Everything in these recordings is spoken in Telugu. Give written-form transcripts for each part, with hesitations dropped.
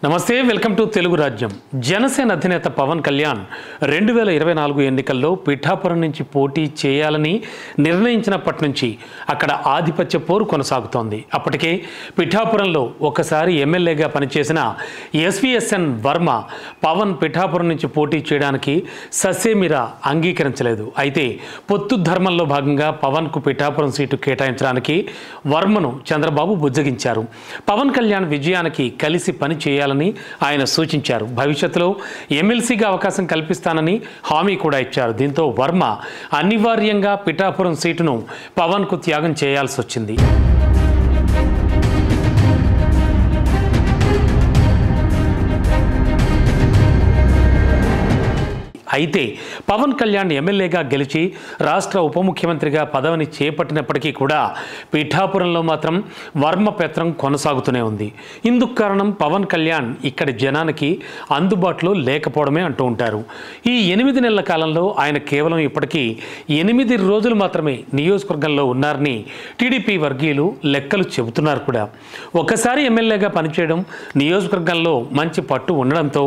నమస్తే వెల్కమ్ టు తెలుగు రాజ్యం. జనసేన అధినేత పవన్ కళ్యాణ్ 2024 ఎన్నికల్లో పిఠాపురం నుంచి పోటీ చేయాలని నిర్ణయించినప్పటి నుంచి అక్కడ ఆధిపత్య పోరు కొనసాగుతోంది. అప్పటికే పిఠాపురంలో ఒకసారి ఎమ్మెల్యేగా పనిచేసిన ఎస్విఎస్ఎన్ వర్మ పవన్ పిఠాపురం నుంచి పోటీ చేయడానికి ససేమిరా అంగీకరించలేదు. అయితే పొత్తు ధర్మంలో భాగంగా పవన్కు పిఠాపురం సీటు కేటాయించడానికి వర్మను చంద్రబాబు బుజ్జగించారు. పవన్ కళ్యాణ్ విజయానికి కలిసి పని చేయాలని ఆయన సూచించారు. భవిష్యత్తులో ఎమ్మెల్సీగా అవకాశం కల్పిస్తానని హామీ కూడా ఇచ్చారు. దీంతో వర్మ అనివార్యంగా పిఠాపురం సీటును పవన్కు త్యాగం చేయాల్సి వచ్చింది. అయితే పవన్ కళ్యాణ్ ఎమ్మెల్యేగా గెలిచి రాష్ట్ర ఉప ముఖ్యమంత్రిగా పదవిని చేపట్టినప్పటికీ కూడా పిఠాపురంలో మాత్రం వర్మ పెత్రం కొనసాగుతూనే ఉంది. ఇందుకు కారణం పవన్ కళ్యాణ్ ఇక్కడి జనానికి అందుబాటులో లేకపోవడమే అంటూ ఉంటారు. ఈ 8 నెలల కాలంలో ఆయన కేవలం ఇప్పటికీ 8 రోజులు మాత్రమే నియోజకవర్గంలో ఉన్నారని టీడీపీ వర్గీయులు లెక్కలు చెబుతున్నారు కూడా. ఒకసారి ఎమ్మెల్యేగా పనిచేయడం, నియోజకవర్గంలో మంచి పట్టు ఉండడంతో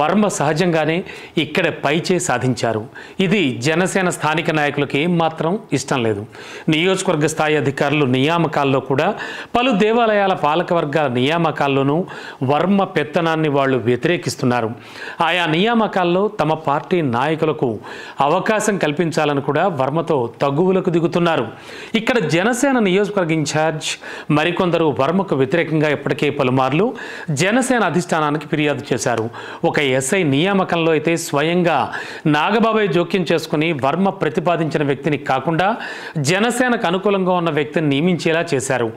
వర్మ సహజంగానే ఇక్కడ సాధించారు. ఇది జనసేన స్థానిక నాయకులకు ఏమాత్రం ఇష్టం లేదు. నియోజకవర్గ స్థాయి అధికారులు నియామకాల్లో కూడా పలు దేవాలయాల పాలకవర్గ నియామకాల్లోనూ వర్మ పెత్తనాన్ని వాళ్ళు వ్యతిరేకిస్తున్నారు. ఆయా నియామకాల్లో తమ పార్టీ నాయకులకు అవకాశం కల్పించాలని కూడా వర్మతో తగ్గువులకు దిగుతున్నారు. ఇక్కడ జనసేన నియోజకవర్గ ఇన్ఛార్జ్ మరికొందరు వర్మకు వ్యతిరేకంగా ఇప్పటికే పలుమార్లు జనసేన అధిష్టానానికి ఫిర్యాదు చేశారు. ఒక ఎస్ఐ నియామకంలో అయితే స్వయంగా నాగబాబు జోక్యం చేసుకుని వర్మ ప్రతిపాదించిన వ్యక్తిని కాకుండా జనసేనకు అనుకూలంగా ఉన్న వ్యక్తిని నియమించేలా చేశారు.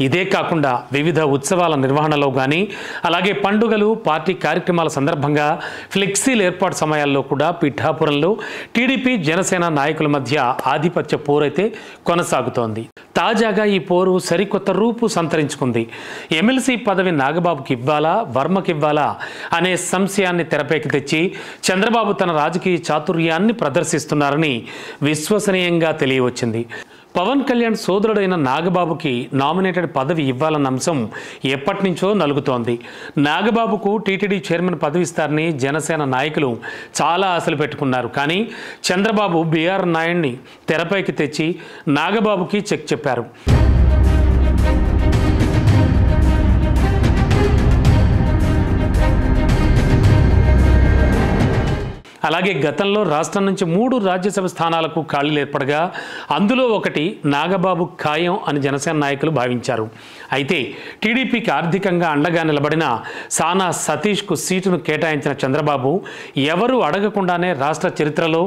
ఇదే కాకుండా వివిధ ఉత్సవాల నిర్వహణలో కానీ, అలాగే పండుగలు, పార్టీ కార్యక్రమాల సందర్భంగా ఫ్లెక్సీల ఏర్పాటు సమయాల్లో కూడా పిఠాపురంలో టీడీపీ జనసేన నాయకుల మధ్య ఆధిపత్య పోరైతే కొనసాగుతోంది. తాజాగా ఈ పోరు సరికొత్త రూపు సంతరించుకుంది. ఎమ్మెల్సీ పదవి నాగబాబుకి ఇవ్వాలా, వర్మకి ఇవ్వాలా అనే సంశయాన్ని తెరపైకి తెచ్చి చంద్రబాబు తన రాజకీయ చాతుర్యాన్ని ప్రదర్శిస్తున్నారని విశ్వసనీయంగా తెలియవచ్చింది. పవన్ కళ్యాణ్ సోదరుడైన నాగబాబుకి నామినేటెడ్ పదవి ఇవ్వాలన్న అంశం ఎప్పటి నుంచో నలుగుతోంది. నాగబాబుకు టీటీడీ చైర్మన్ పదవి ఇస్తారని జనసేన నాయకులు చాలా ఆశలు పెట్టుకున్నారు. కానీ చంద్రబాబు బిఆర్ నాయుడిని తెరపైకి తెచ్చి నాగబాబుకి చెక్ చెప్పారు. అలాగే గతంలో రాష్ట్రం నుంచి 3 రాజ్యసభ స్థానాలకు ఖాళీలు ఏర్పడగా అందులో ఒకటి నాగబాబు ఖాయం అని జనసేన నాయకులు భావించారు. అయితే టీడీపీకి ఆర్థికంగా అండగా నిలబడిన సానా సతీష్కు సీటును కేటాయించిన చంద్రబాబు ఎవరూ అడగకుండానే రాష్ట్ర చరిత్రలో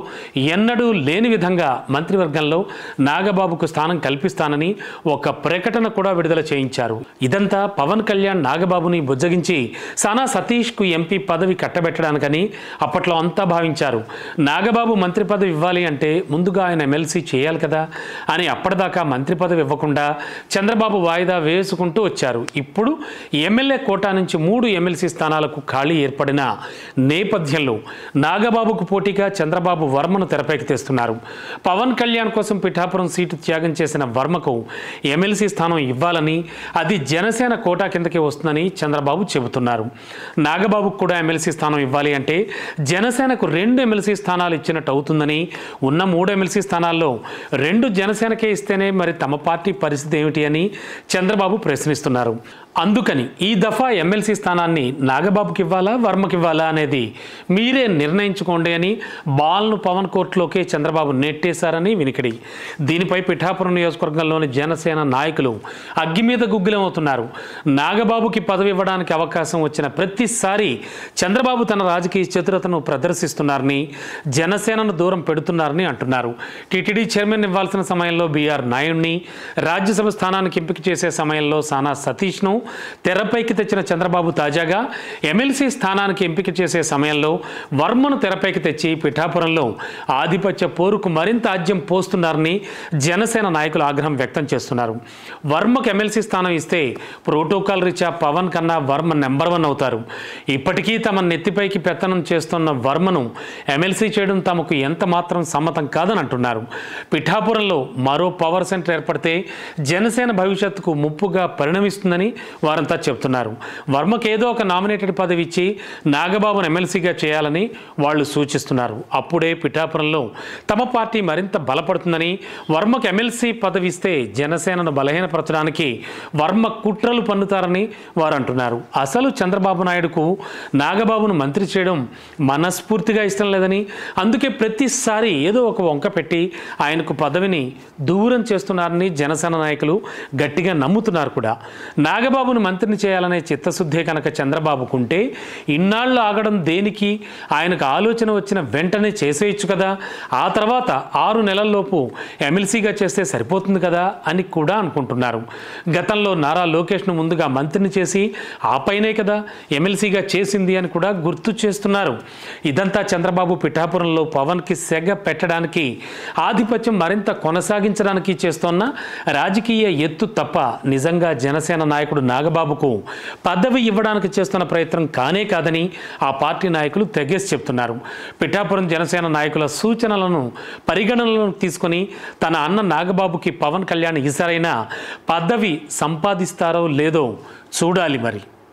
ఎన్నడూ లేని విధంగా మంత్రివర్గంలో నాగబాబుకు స్థానం కల్పిస్తానని ఒక ప్రకటన కూడా విడుదల చేయించారు. ఇదంతా పవన్ కళ్యాణ్ నాగబాబుని బుజ్జగించి సానా సతీష్కు ఎంపీ పదవి కట్టబెట్టడానికని అప్పట్లో అంతా భావించారు. నాగబాబు మంత్రి పదవి ఇవ్వాలి అంటే ముందుగా ఆయన ఎమ్మెల్సీ చేయాలి కదా అని అప్పటిదాకా మంత్రి పదవి ఇవ్వకుండా చంద్రబాబు వాయిదా వేసుకుంటూ వచ్చారు. ఇప్పుడు ఎమ్మెల్యే కోటా నుంచి 3 ఎమ్మెల్సీ స్థానాలకు ఖాళీ ఏర్పడిన నేపథ్యంలో నాగబాబుకు పోటీగా చంద్రబాబు వర్మను తెరపైకి తెస్తున్నారు. పవన్ కళ్యాణ్ కోసం పిఠాపురం సీటు త్యాగం చేసిన వర్మకు ఎమ్మెల్సీ స్థానం ఇవ్వాలని, అది జనసేన కోటా కిందకే వస్తుందని చంద్రబాబు చెబుతున్నారు. నాగబాబుకు కూడా ఎమ్మెల్సీ స్థానం ఇవ్వాలి అంటే జనసేనకు 2 ఎమ్మెల్సీ స్థానాలు ఇచ్చినట్టు అవుతుందని, ఉన్న 3 ఎమ్మెల్సీ స్థానాల్లో 2 జనసేనకే ఇస్తేనే మరి తమ పార్టీ పరిస్థితి ఏమిటి అని చంద్రబాబు ప్రశ్నిస్తున్నారు. అందుకని ఈ దఫా ఎమ్మెల్సీ స్థానాన్ని నాగబాబుకి ఇవ్వాలా, వర్మకి ఇవ్వాలా అనేది మీరే నిర్ణయించుకోండి అని బాల్ను పవన్ కోర్టులోకే చంద్రబాబు నెట్టేశారని వినికిడి. దీనిపై పిఠాపురం నియోజకవర్గంలోని జనసేన నాయకులు అగ్గి మీద గుగ్గిలమవుతున్నారు. నాగబాబుకి పదవి ఇవ్వడానికి అవకాశం వచ్చిన ప్రతిసారి చంద్రబాబు తన రాజకీయ చతురతను ప్రదర్శిస్తున్నారని, జనసేనను దూరం పెడుతున్నారని అంటున్నారు. టీటీడీ చైర్మన్ ఇవ్వాల్సిన సమయంలో బిఆర్ నాయుడిని, రాజ్యసభ స్థానానికి ఎంపిక చేసే సమయంలో సానా సతీష్ను తెరపైకి తెచ్చిన చంద్రబాబు తాజాగా ఎమ్మెల్సీ స్థానానికి ఎంపిక చేసే సమయంలో వర్మను తెరపైకి తెచ్చి పిఠాపురంలో ఆధిపత్య పోరుకు మరింత ఆజ్యం పోస్తున్నారని జనసేన నాయకులు ఆగ్రహం వ్యక్తం చేస్తున్నారు. వర్మకు ఎమ్మెల్సీ స్థానం ఇస్తే ప్రోటోకాల్ రీత్యా పవన్ కన్నా వర్మ నెంబర్ 1 అవుతారు. ఇప్పటికీ తమ నెత్తిపైకి పెత్తనం చేస్తున్న వర్మను ఎమ్మెల్సీ చేయడం తమకు ఎంత మాత్రం సమ్మతం కాదని అంటున్నారు. పిఠాపురంలో మరో పవర్ సెంటర్ ఏర్పడితే జనసేన భవిష్యత్తుకు ముప్పుగా పరిణమిస్తుందని వారంతా చెబుతున్నారు. వర్మకు ఏదో ఒక నామినేటెడ్ పదవి ఇచ్చి నాగబాబును ఎమ్మెల్సీగా చేయాలని వాళ్ళు సూచిస్తున్నారు. అప్పుడే పిఠాపురంలో తమ పార్టీ మరింత బలపడుతుందని, వర్మకు ఎమ్మెల్సీ పదవి ఇస్తే జనసేనను బలహీనపరచడానికి వర్మ కుట్రలు పన్నుతారని వారు అంటున్నారు. అసలు చంద్రబాబు నాయుడుకు నాగబాబును మంత్రి చేయడం మనస్ఫూర్తిగా ఇష్టం లేదని, అందుకే ప్రతిసారి ఏదో ఒక వంక పెట్టి ఆయనకు పదవిని దూరం చేస్తున్నారని జనసేన నాయకులు గట్టిగా నమ్ముతున్నారు కూడా. నాగబాబును మంత్రిని చేయాలనే చిత్తశుద్ధే కనుక చంద్రబాబుకుంటే ఇన్నాళ్ళు ఆగడం దేనికి? ఆయనకు ఆలోచన వచ్చిన వెంటనే చేసేయచ్చు కదా, ఆ తర్వాత 6 నెలల్లోపు ఎమ్మెల్సీగా చేస్తే సరిపోతుంది కదా అని కూడా అనుకుంటున్నారు. గతంలో నారా లోకేష్ను ముందుగా మంత్రిని చేసి ఆపైనే కదా ఎమ్మెల్సీగా చేసింది అని కూడా గుర్తు చేస్తున్నారు. ఇదంతా చంద్రబాబు పిఠాపురంలో పవన్కి సెగ పెట్టడానికి, ఆధిపత్యం మరింత కొనసాగించడానికి చేస్తున్న రాజకీయ ఎత్తు తప్ప నిజంగా జనసేన నాయకుడు నాగబాబుకు పదవి ఇవ్వడానికి చేస్తున్న ప్రయత్నం కానే కాదని ఆ పార్టీ నాయకులు తెగేసి చెప్తున్నారు. పిఠాపురం జనసేన నాయకుల సూచనలను పరిగణనలోకి తీసుకొని తన అన్న నాగబాబుకి పవన్ కళ్యాణ్ ఈసారైనా పదవి సంపాదిస్తారో లేదో చూడాలి మరి.